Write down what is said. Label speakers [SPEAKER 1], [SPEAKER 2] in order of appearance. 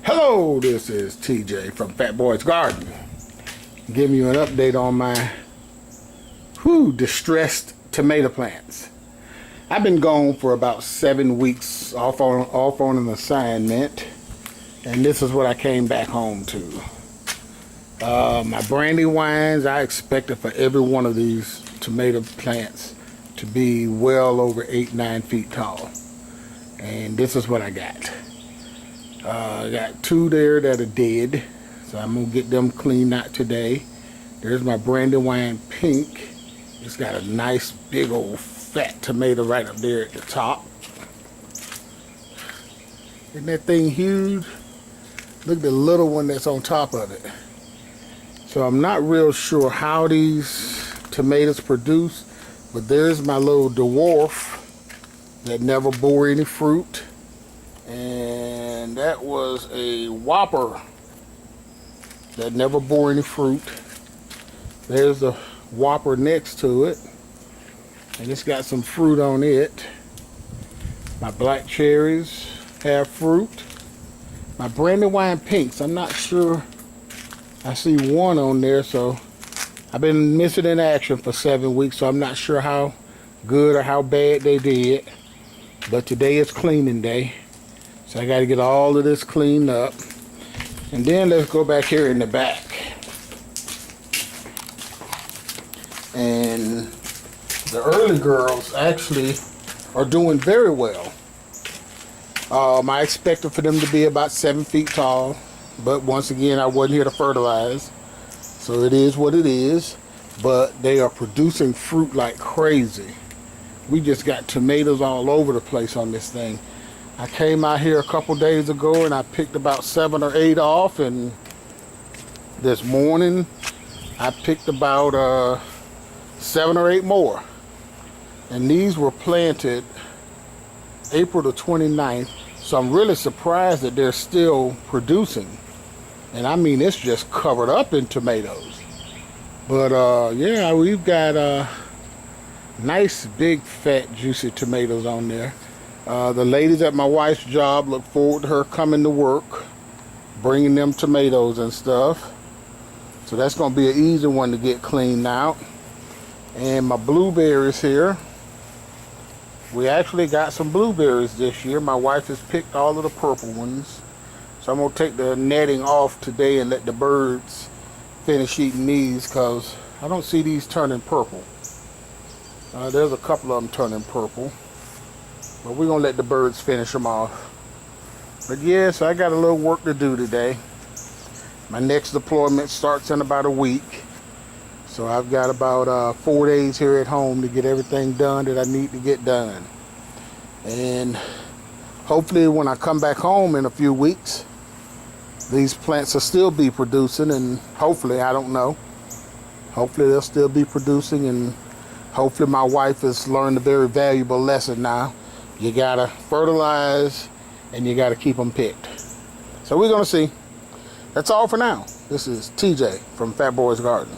[SPEAKER 1] Hello, this is TJ from Fat Boy's Garden. Giving you an update on my distressed tomato plants. I've been gone for about 7 weeks off on an assignment, and this is what I came back home to. My brandywines, I expected for every one of these tomato plants to be well over 8-9 feet tall, and this is what I got. I got 2 there that are dead, so I'm gonna get them cleaned out today. There's my Brandywine Pink. It's got a nice big old fat tomato right up there at the top. Isn't that thing huge? Look at the little one that's on top of it. So I'm not real sure how these tomatoes produce, but there's my little dwarf that never bore any fruit. And that was a Whopper that never bore any fruit. There's a Whopper next to it, and it's got some fruit on it. My black cherries have fruit. My Brandywine Pinks, I'm not sure. I see one on there, so I've been missing in action for 7 weeks, so I'm not sure how good or how bad they did. But today is cleaning day. So I got to get all of this cleaned up. And then let's go back here in the back. And the early girls actually are doing very well. I expected for them to be about 7 feet tall. But once again, I wasn't here to fertilize. So it is what it is. But they are producing fruit like crazy. We just got tomatoes all over the place on this thing. I came out here a couple days ago and I picked about 7 or 8 off, and this morning I picked about 7 or 8 more. And these were planted April the 29th, so I'm really surprised that they're still producing. And I mean, it's just covered up in tomatoes. But yeah, we've got nice big fat juicy tomatoes on there. The ladies at my wife's job look forward to her coming to work, bringing them tomatoes and stuff. So that's going to be an easy one to get cleaned out. And my blueberries here. We actually got some blueberries this year. My wife has picked all of the purple ones. So I'm going to take the netting off today and let the birds finish eating these, because I don't see these turning purple. There's a couple of them turning purple. But we're going to let the birds finish them off. But yeah, so I got a little work to do today. My next deployment starts in about a week. So I've got about 4 days here at home to get everything done that I need to get done. And hopefully when I come back home in a few weeks, these plants will still be producing. And hopefully, I don't know, hopefully they'll still be producing. And hopefully my wife has learned a very valuable lesson now. You gotta fertilize and you gotta keep them picked. So we're gonna see. That's all for now. This is TJ from Fat Boy's Garden.